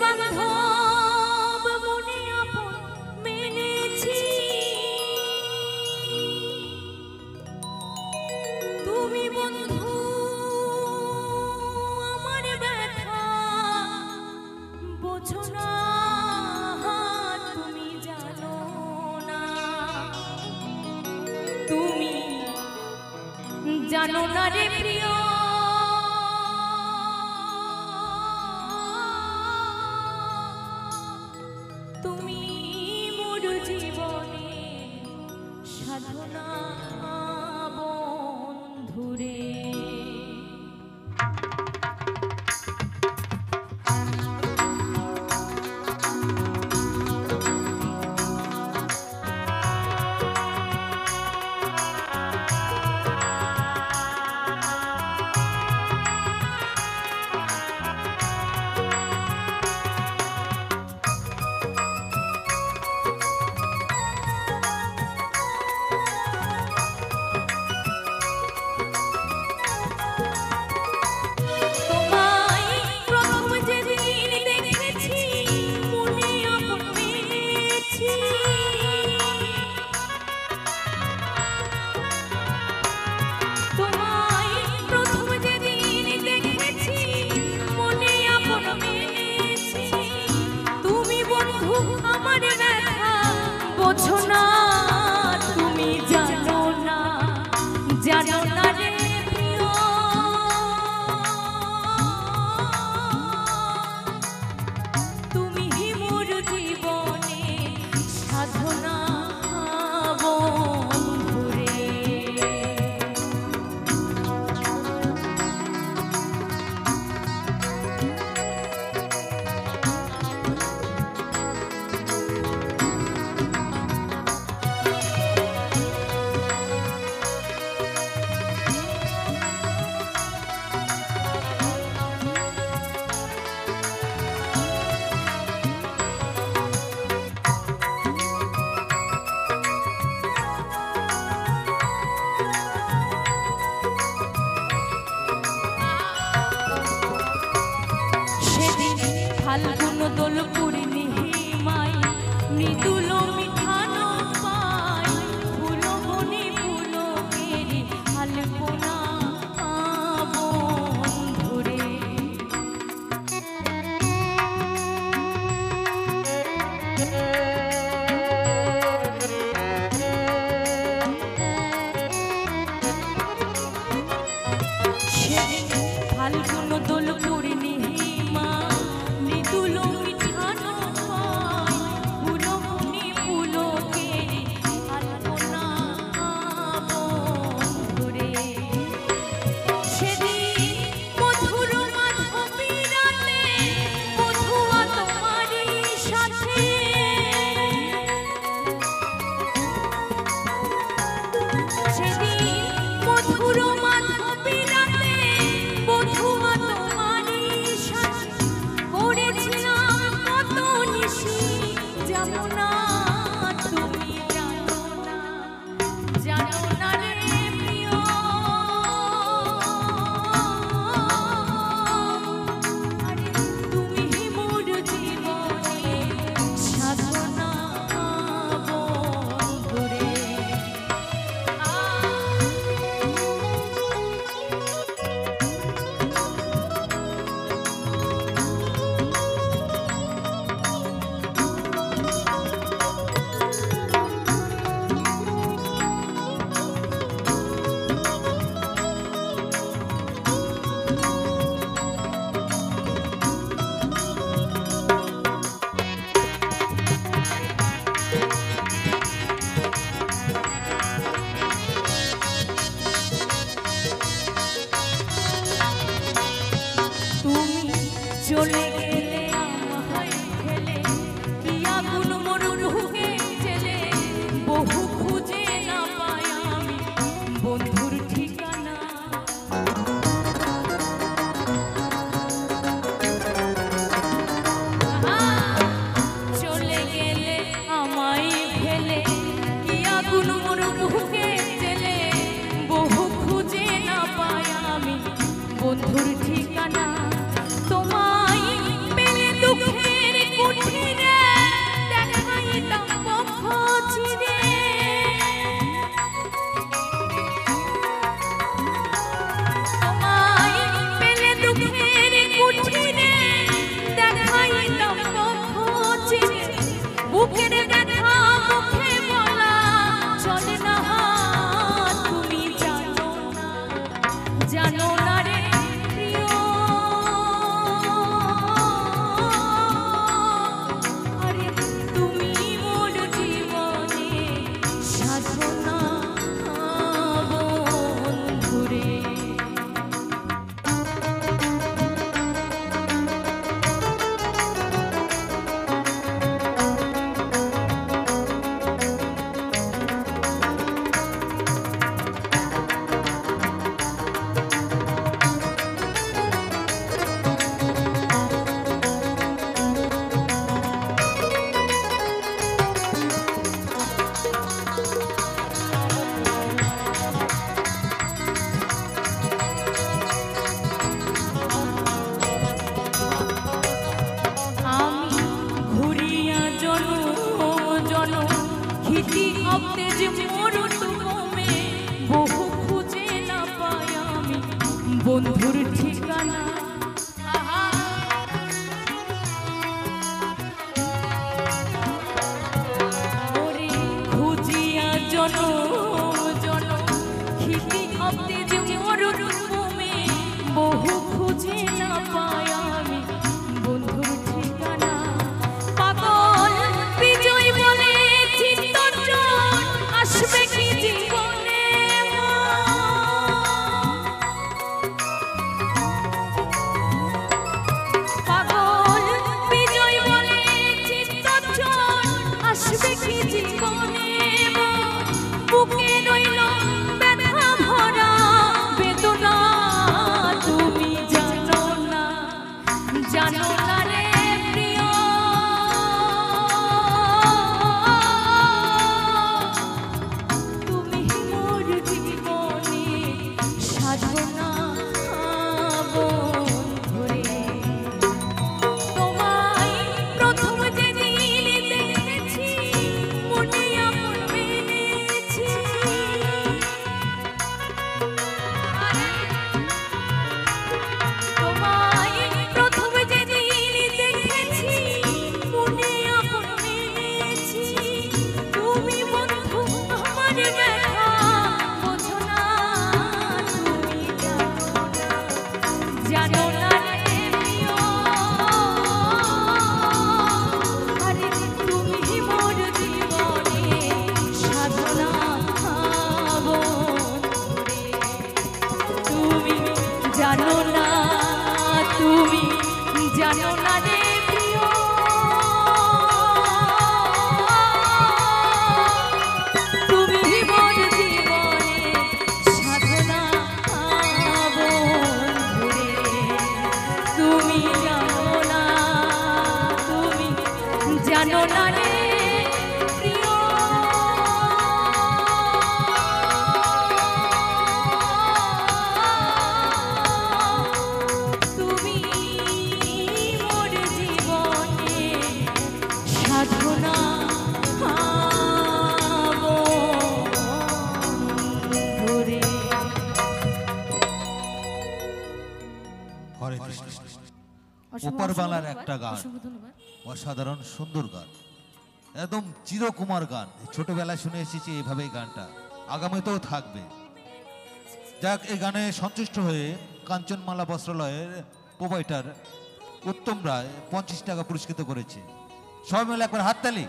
বান্ধব মনে আপন মেনেছি, তুমি বন্ধু আমার ব্যথা বোঝো না, তুমি জানো না, তুমি জানো না রে প্রিয়, তুমি মোর জীবনে সাধনা বন্ধুরে। বোঝো না, তুমি জানো না, জানো না রে প্রিয়, তুমি মোর জীবনে সাধনা বন্ধুরে। অতেজ মরুতুমে বহু খুঁজে না পাই আমি বন্ধুর ঠিকানা। ওরে খুঁজিয়া জনম জনম খিতি অতেজ মরুতুমে বহু খুঁজে না পাই আমি বন্ধুর ঠিকানা। পাগল বিজয় বলে চিত্তজন আসবে কি জীবনে, পাগল বিজয় বলে চিত্তজন আসবে কি জীবনে। বুকে রইল ব্যথা ভরা বেদনা, তুমি জানো না জানো না রে প্রিয়, তুমি মোর জীবনে সাধনা বন্ধুরে। তোমায় প্রথম যেদিন দেখেছি মনে আপন মেনেছি, তোমায় প্রথম যেদিন দেখেছি মনে আপন মেনেছি। তুমি বন্ধু আমার ব্যথা বোঝো না, তুমি জানো না রে প্রিয়, আরে তুমি মোর জীবনে সাধনা বন্ধুরে। তুমি জানো না, তুমি জানো না রে প্রিয়, তুমি মোর জীবনে সাধনা বন্ধুরে। তুমি জানো না, তুমি জানো না রে প্রিয়। তুমি মোর জীবনে সাধনা বন্ধুরে। হরে কৃষ্ণ। অসংখ্য উপরবালার ধন্যবাদ, একটা গান, অসংখ্য ধন্যবাদ। অসাধারণ সুন্দর গান, একদম চিরকুমার গান। ছোটবেলায় শুনে এসেছি এইভাবেই গানটা, আগামীতেও থাকবে। যাক, এই গানে সন্তুষ্ট হয়ে কাঞ্চনমালা বস্ত্রালয়ের প্রোভাইডার উত্তম রায় 50 টাকা পুরস্কৃত করেছে। সবাই মিলে একবার হাততালি।